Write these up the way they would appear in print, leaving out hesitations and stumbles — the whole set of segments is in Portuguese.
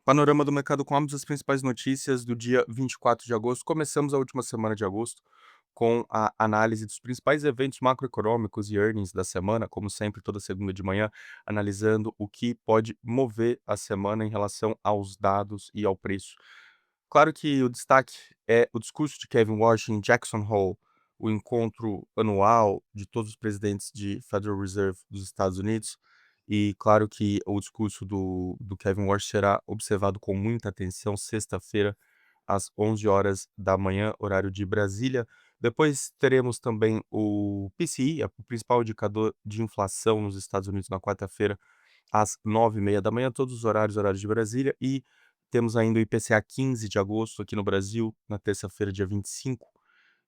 Panorama do mercado com ambas as principais notícias do dia 24 de agosto. Começamos a última semana de agosto com a análise dos principais eventos macroeconômicos e earnings da semana, como sempre, toda segunda de manhã, analisando o que pode mover a semana em relação aos dados e ao preço. Claro que o destaque é o discurso de Kevin Warsh em Jackson Hole, o encontro anual de todos os presidentes de Federal Reserve dos Estados Unidos, e claro que o discurso do Kevin Warsh será observado com muita atenção sexta-feira, às 11 horas da manhã, horário de Brasília. Depois teremos também o PCI, o principal indicador de inflação nos Estados Unidos, na quarta-feira, às 9h30 da manhã, todos os horários, horários de Brasília. E temos ainda o IPCA 15 de agosto aqui no Brasil, na terça-feira, dia 25.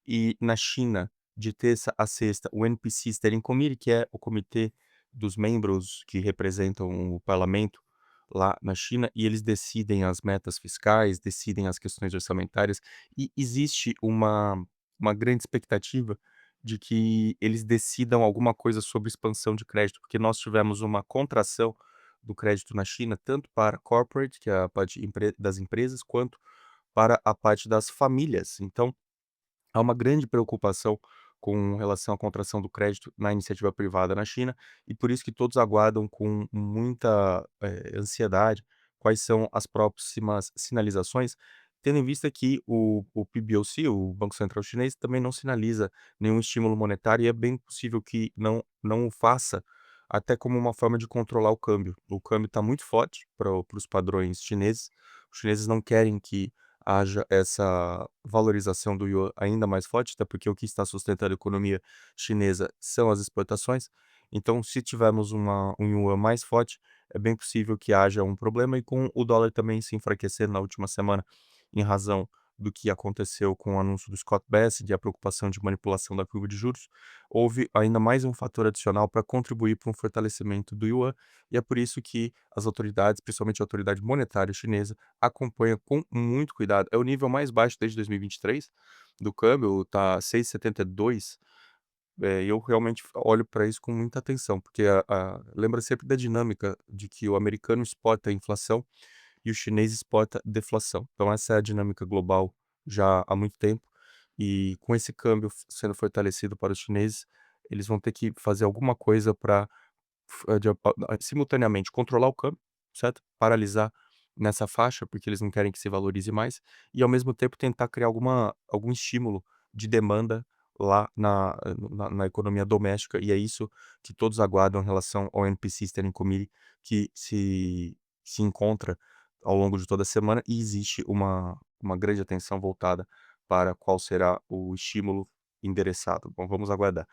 E na China, de terça a sexta, o NPC Steering Committee, que é o comitê dos membros que representam o parlamento lá na China, e eles decidem as metas fiscais, decidem as questões orçamentárias, e existe uma grande expectativa de que eles decidam alguma coisa sobre expansão de crédito, porque nós tivemos uma contração do crédito na China, tanto para corporate, que é a parte das empresas, quanto para a parte das famílias. Então, há uma grande preocupação com relação à contração do crédito na iniciativa privada na China, e por isso que todos aguardam com muita, ansiedade quais são as próximas sinalizações, tendo em vista que o PBOC, o Banco Central Chinês, também não sinaliza nenhum estímulo monetário, e é bem possível que não o faça, até como uma forma de controlar o câmbio. O câmbio está muito forte para os padrões chineses. Os chineses não querem que haja essa valorização do yuan ainda mais forte, até porque o que está sustentando a economia chinesa são as exportações. Então, se tivermos um yuan mais forte, é bem possível que haja um problema, e com o dólar também se enfraquecendo na última semana, em razão do que aconteceu com o anúncio do Scott Bessent e a preocupação de manipulação da curva de juros, houve ainda mais um fator adicional para contribuir para um fortalecimento do yuan, e é por isso que as autoridades, principalmente a autoridade monetária chinesa, acompanha com muito cuidado. É o nível mais baixo desde 2023 do câmbio, tá 6,72, e eu realmente olho para isso com muita atenção, porque lembra sempre da dinâmica de que o americano exporta a inflação e o chinês exporta deflação. Então essa é a dinâmica global já há muito tempo, e com esse câmbio sendo fortalecido para os chineses, eles vão ter que fazer alguma coisa para simultaneamente controlar o câmbio, certo? Paralisar nessa faixa, porque eles não querem que se valorize mais, e ao mesmo tempo tentar criar algum estímulo de demanda lá na economia doméstica, e é isso que todos aguardam em relação ao NPC Steering Committee, que se encontra ao longo de toda a semana, e existe uma grande atenção voltada para qual será o estímulo endereçado. Bom, vamos aguardar.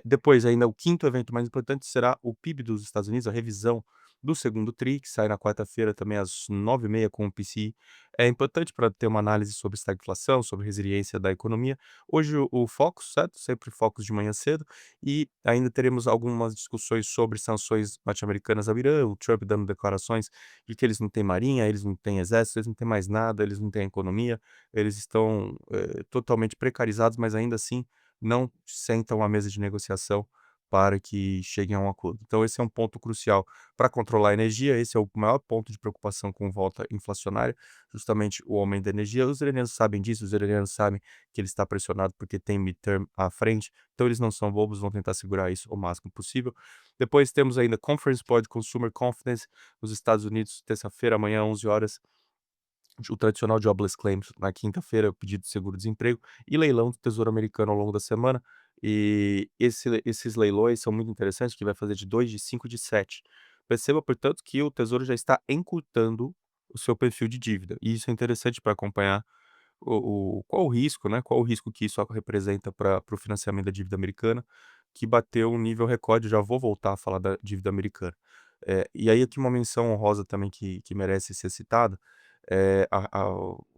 Depois, ainda o quinto evento mais importante será o PIB dos Estados Unidos, a revisão do segundo TRI, que sai na quarta-feira também às 9h30 com o PCI. É importante para ter uma análise sobre estagflação, sobre resiliência da economia. Hoje o Focus, certo? Sempre Focus de manhã cedo, e ainda teremos algumas discussões sobre sanções norte-americanas ao Irã, o Trump dando declarações de que eles não têm marinha, eles não têm exército, eles não têm mais nada, eles não têm economia, eles estão totalmente precarizados, mas ainda assim não sentam à mesa de negociação para que cheguem a um acordo. Então esse é um ponto crucial para controlar a energia, esse é o maior ponto de preocupação com volta inflacionária, justamente o aumento da energia. Os iranianos sabem disso, os iranianos sabem que ele está pressionado porque tem midterm à frente, então eles não são bobos, vão tentar segurar isso o máximo possível. Depois temos ainda Conference Board Consumer Confidence nos Estados Unidos, terça-feira, amanhã, 11 horas, o tradicional jobless claims na quinta-feira, o pedido de seguro-desemprego, e leilão do Tesouro Americano ao longo da semana. E esses leilões são muito interessantes, que vai fazer de 2, de 5, de 7. Perceba, portanto, que o Tesouro já está encurtando o seu perfil de dívida, e isso é interessante para acompanhar qual o risco, né, qual o risco que isso representa para o financiamento da dívida americana, que bateu um nível recorde. Já vou voltar a falar da dívida americana. E aí aqui uma menção honrosa também que merece ser citada,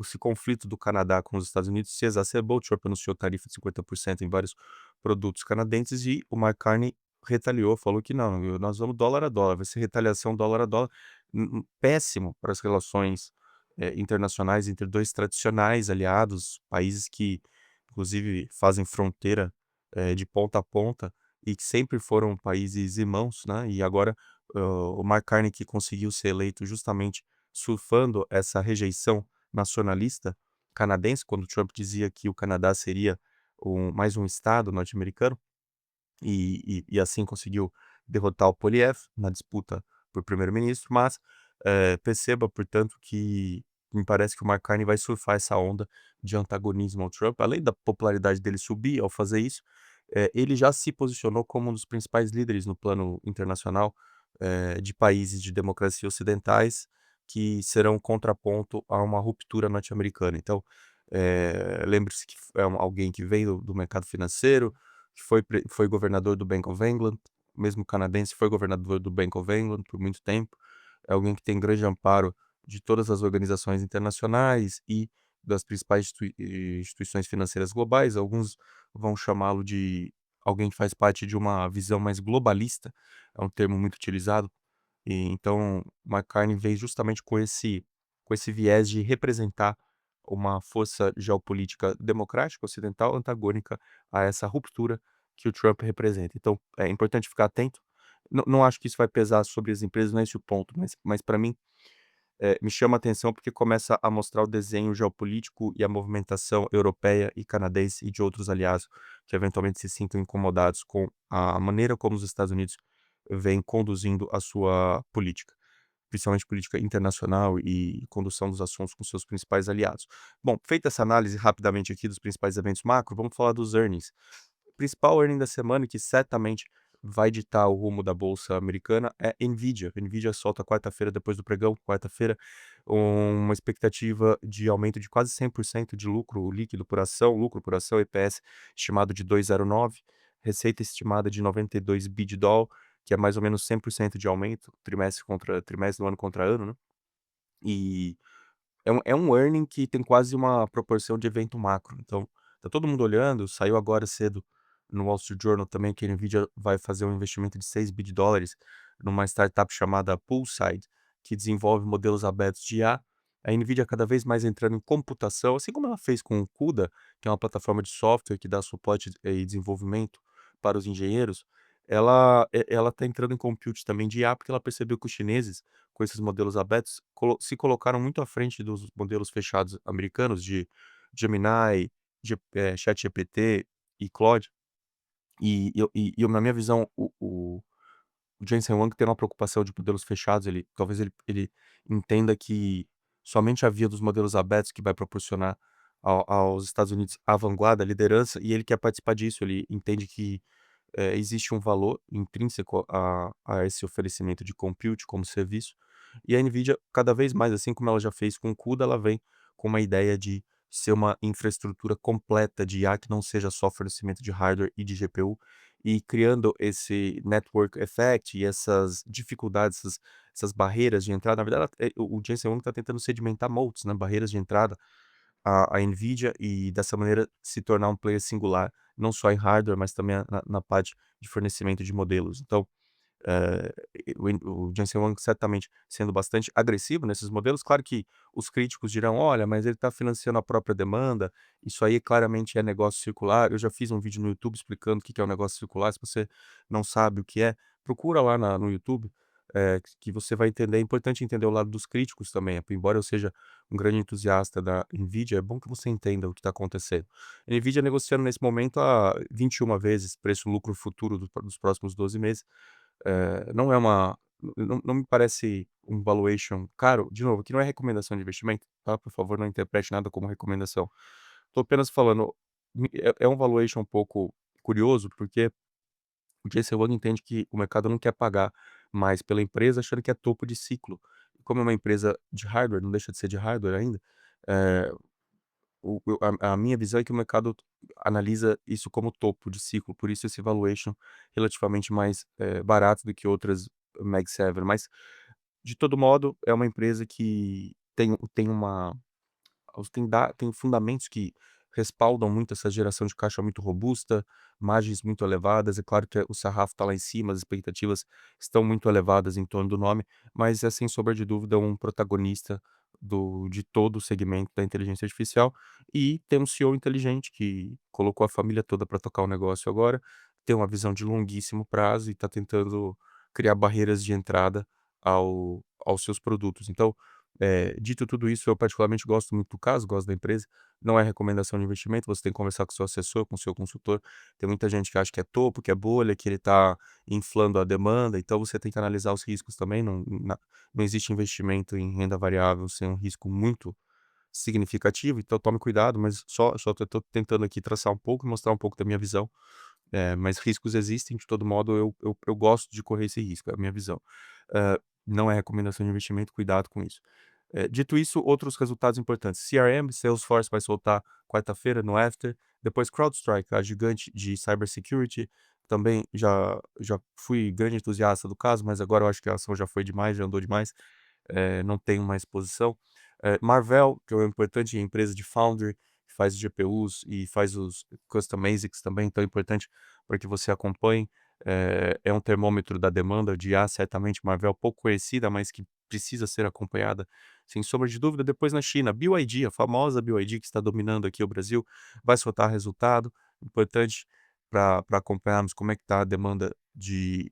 esse conflito do Canadá com os Estados Unidos se exacerbou. O Trump anunciou tarifa de 50% em vários produtos canadenses, e o Mark Carney retaliou, falou que não, nós vamos dólar a dólar, vai ser retaliação dólar a dólar, péssimo para as relações internacionais entre dois tradicionais aliados, países que inclusive fazem fronteira de ponta a ponta, e que sempre foram países irmãos, né? E agora o Mark Carney, que conseguiu ser eleito justamente surfando essa rejeição nacionalista canadense, quando Trump dizia que o Canadá seria mais um estado norte-americano, e assim conseguiu derrotar o Poilievre na disputa por primeiro-ministro, mas, perceba, portanto, que me parece que o Mark Carney vai surfar essa onda de antagonismo ao Trump, além da popularidade dele subir ao fazer isso, ele já se posicionou como um dos principais líderes no plano internacional, de países de democracia ocidentais que serão contraponto a uma ruptura norte-americana. Então, lembre-se que é alguém que veio do mercado financeiro, que foi governador do Bank of England, mesmo canadense, foi governador do Bank of England por muito tempo. É alguém que tem grande amparo de todas as organizações internacionais e das principais instituições financeiras globais. Alguns vão chamá-lo de alguém que faz parte de uma visão mais globalista, é um termo muito utilizado. E então, McCartney veio justamente com esse viés de representar uma força geopolítica democrática ocidental antagônica a essa ruptura que o Trump representa. Então, é importante ficar atento. Não acho que isso vai pesar sobre as empresas, não é esse o ponto, mas para mim, me chama a atenção porque começa a mostrar o desenho geopolítico e a movimentação europeia e canadense e de outros aliados que eventualmente se sintam incomodados com a maneira como os Estados Unidos vem conduzindo a sua política, principalmente política internacional e condução dos assuntos com seus principais aliados. Bom, feita essa análise rapidamente aqui dos principais eventos macro, vamos falar dos earnings. O principal earning da semana, que certamente vai ditar o rumo da bolsa americana, é Nvidia. Nvidia solta quarta-feira, depois do pregão, quarta-feira, uma expectativa de aumento de quase 100% de lucro líquido por ação, lucro por ação, EPS estimado de 2,09, receita estimada de 92 bi de dólar, que é mais ou menos 100% de aumento, trimestre contra trimestre, do ano contra ano, né? E é um earning que tem quase uma proporção de evento macro. Então, tá todo mundo olhando, saiu agora cedo no Wall Street Journal também que a Nvidia vai fazer um investimento de 6 bi de dólares numa startup chamada Poolside, que desenvolve modelos abertos de IA. A Nvidia cada vez mais entrando em computação, assim como ela fez com o CUDA, que é uma plataforma de software que dá suporte e desenvolvimento para os engenheiros. Ela está entrando em compute também de IA, porque ela percebeu que os chineses, com esses modelos abertos, se colocaram muito à frente dos modelos fechados americanos de Gemini, ChatGPT e Claude. Na minha visão, o Jensen Huang tem uma preocupação de modelos fechados, talvez ele entenda que somente a via dos modelos abertos que vai proporcionar aos Estados Unidos a vanguarda, a liderança, e ele quer participar disso. Ele entende que existe um valor intrínseco a esse oferecimento de compute como serviço, e a NVIDIA, cada vez mais, assim como ela já fez com o CUDA, ela vem com uma ideia de ser uma infraestrutura completa de IA, que não seja só fornecimento de hardware e de GPU, e criando esse network effect e essas dificuldades, essas barreiras de entrada. Na verdade, o Jensen Huang está tentando sedimentar moats, né, barreiras de entrada a NVIDIA, e dessa maneira se tornar um player singular, não só em hardware, mas também na parte de fornecimento de modelos. Então, o Jensen Huang certamente sendo bastante agressivo nesses modelos. Claro que os críticos dirão: olha, mas ele está financiando a própria demanda, isso aí claramente é negócio circular. Eu já fiz um vídeo no YouTube explicando o que é um negócio circular. Se você não sabe o que é, procura lá no YouTube, que você vai entender. É importante entender o lado dos críticos também. Embora eu seja um grande entusiasta da NVIDIA, é bom que você entenda o que está acontecendo. A NVIDIA negociando nesse momento a 21 vezes preço-lucro futuro dos próximos 12 meses. Não é uma não me parece um valuation caro. De novo, aqui não é recomendação de investimento, tá? Por favor, não interprete nada como recomendação. Estou apenas falando, é um valuation um pouco curioso, porque o Jason Wang entende que o mercado não quer pagar mais pela empresa, achando que é topo de ciclo. Como é uma empresa de hardware, não deixa de ser de hardware ainda, eh, a minha visão é que o mercado analisa isso como topo de ciclo, por isso esse valuation relativamente mais, barato do que outras Mag 7, mas de todo modo é uma empresa que tem fundamentos que respaldam muito essa geração de caixa muito robusta, margens muito elevadas. É claro que o sarrafo está lá em cima, as expectativas estão muito elevadas em torno do nome, mas é sem sombra de dúvida um protagonista de todo o segmento da inteligência artificial, e tem um CEO inteligente que colocou a família toda para tocar o negócio agora, tem uma visão de longuíssimo prazo e está tentando criar barreiras de entrada aos seus produtos. Então, Dito tudo isso, eu particularmente gosto muito do caso, gosto da empresa, não é recomendação de investimento, você tem que conversar com o seu assessor, com o seu consultor. Tem muita gente que acha que é topo, que é bolha, que ele está inflando a demanda, então você tem que analisar os riscos também, não existe investimento em renda variável sem um risco muito significativo, então tome cuidado, mas só tô tentando aqui traçar um pouco e mostrar um pouco da minha visão, mas riscos existem, de todo modo eu gosto de correr esse risco, é a minha visão. Não é recomendação de investimento, cuidado com isso. Dito isso, outros resultados importantes. CRM, Salesforce vai soltar quarta-feira no After. Depois CrowdStrike, a gigante de cybersecurity. Também já fui grande entusiasta do caso, mas agora eu acho que a ação já foi demais, já andou demais. Não tenho mais posição. Marvell, que é uma importante empresa de foundry, que faz GPUs e faz os custom ASICs também, então é importante para que você acompanhe. É um termômetro da demanda de IA, certamente Marvell pouco conhecida, mas que precisa ser acompanhada, sem sombra de dúvida. Depois na China, BYD, a famosa BYD que está dominando aqui o Brasil, vai soltar resultado, importante para acompanharmos como é que está a demanda de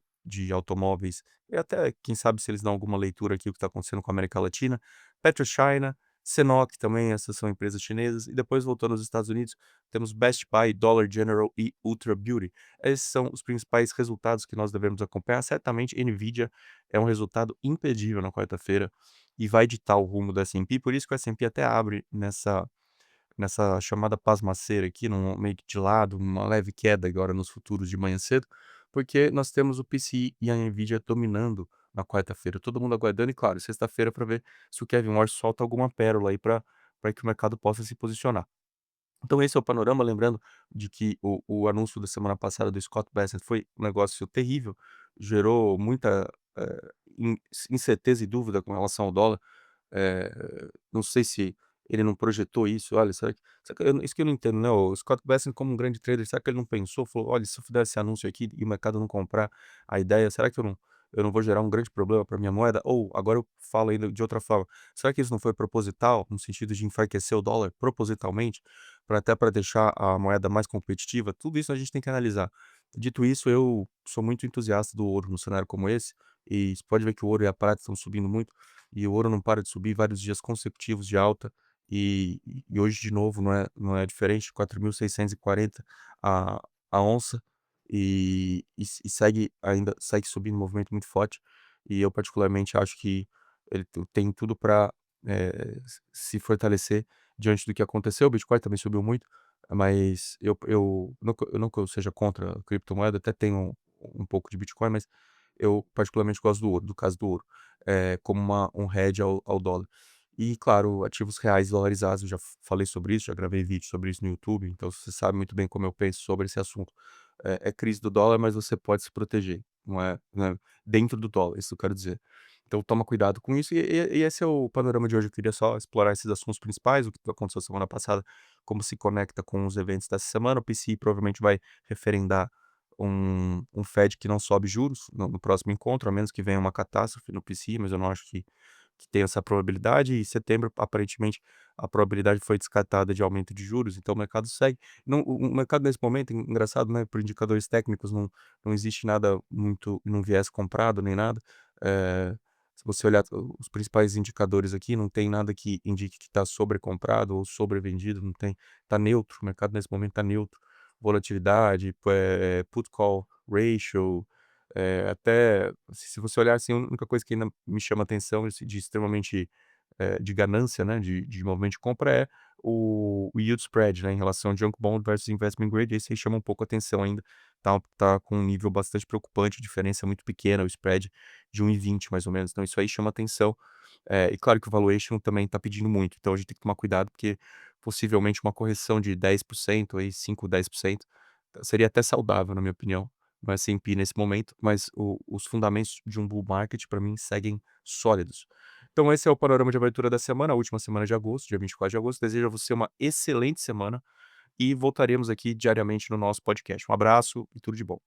automóveis, e até, quem sabe, se eles dão alguma leitura aqui o que está acontecendo com a América Latina. PetroChina, Sinopec também, essas são empresas chinesas. E depois, voltando aos Estados Unidos, temos Best Buy, Dollar General e Ultra Beauty. Esses são os principais resultados que nós devemos acompanhar. Certamente, Nvidia é um resultado imperdível na quarta-feira e vai ditar o rumo do S&P, por isso que o S&P até abre nessa chamada pasmaceira aqui, meio que de lado, uma leve queda agora nos futuros de manhã cedo, porque nós temos o PCI e a Nvidia dominando na quarta-feira. Todo mundo aguardando e, claro, sexta-feira para ver se o Kevin Morris solta alguma pérola aí para que o mercado possa se posicionar. Então esse é o panorama, lembrando de que o anúncio da semana passada do Scott Bessent foi um negócio terrível, gerou muita, incerteza e dúvida com relação ao dólar. Não sei se ele não projetou isso, olha, será que isso que eu não entendo, né, o Scott Bessent como um grande trader, será que ele não pensou, falou: "Olha, se eu fizer esse anúncio aqui e o mercado não comprar a ideia, será que eu não vou gerar um grande problema para minha moeda?" Ou, agora eu falo ainda de outra forma, será que isso não foi proposital, no sentido de enfraquecer o dólar propositalmente, para deixar a moeda mais competitiva? Tudo isso a gente tem que analisar. Dito isso, eu sou muito entusiasta do ouro num cenário como esse, e você pode ver que o ouro e a prata estão subindo muito, e o ouro não para de subir, vários dias consecutivos de alta, e hoje de novo não é diferente, 4.640 a a onça, e segue subindo um movimento muito forte, e eu particularmente acho que ele tem tudo para se fortalecer diante do que aconteceu. O Bitcoin também subiu muito, mas eu não que eu seja contra a criptomoeda, até tenho um pouco de Bitcoin, mas eu particularmente gosto do ouro, do caso do ouro, como um hedge ao dólar. E claro, ativos reais dolarizados, eu já falei sobre isso, já gravei vídeo sobre isso no YouTube, então você sabe muito bem como eu penso sobre esse assunto. É crise do dólar, mas você pode se proteger, não é dentro do dólar, isso que eu quero dizer. Então toma cuidado com isso, e esse é o panorama de hoje. Eu queria só explorar esses assuntos principais, o que aconteceu semana passada, como se conecta com os eventos dessa semana. O PCI provavelmente vai referendar um Fed que não sobe juros no próximo encontro, a menos que venha uma catástrofe no PCI, mas eu não acho que tem essa probabilidade. E setembro, aparentemente, a probabilidade foi descartada de aumento de juros, então o mercado segue. Não, o mercado nesse momento, engraçado, né, por indicadores técnicos, não existe nada muito, não viés comprado nem nada. Se você olhar os principais indicadores aqui, não tem nada que indique que está sobrecomprado ou sobrevendido, não tem, está neutro, o mercado nesse momento está neutro. Volatilidade, put call ratio, até se você olhar assim, a única coisa que ainda me chama atenção de extremamente, de ganância, né, de movimento de compra, é o yield spread, né, em relação ao junk bond versus investment grade. Esse aí chama um pouco a atenção ainda, tá com um nível bastante preocupante, diferença muito pequena, o spread de 1,20 mais ou menos, então isso aí chama atenção. E claro que o valuation também está pedindo muito, então a gente tem que tomar cuidado, porque possivelmente uma correção de 10% aí, 5, 10%, seria até saudável, na minha opinião, no S&P nesse momento, mas os fundamentos de um bull market para mim seguem sólidos. Então esse é o panorama de abertura da semana, a última semana de agosto, dia 24 de agosto. Desejo a você uma excelente semana e voltaremos aqui diariamente no nosso podcast. Um abraço e tudo de bom.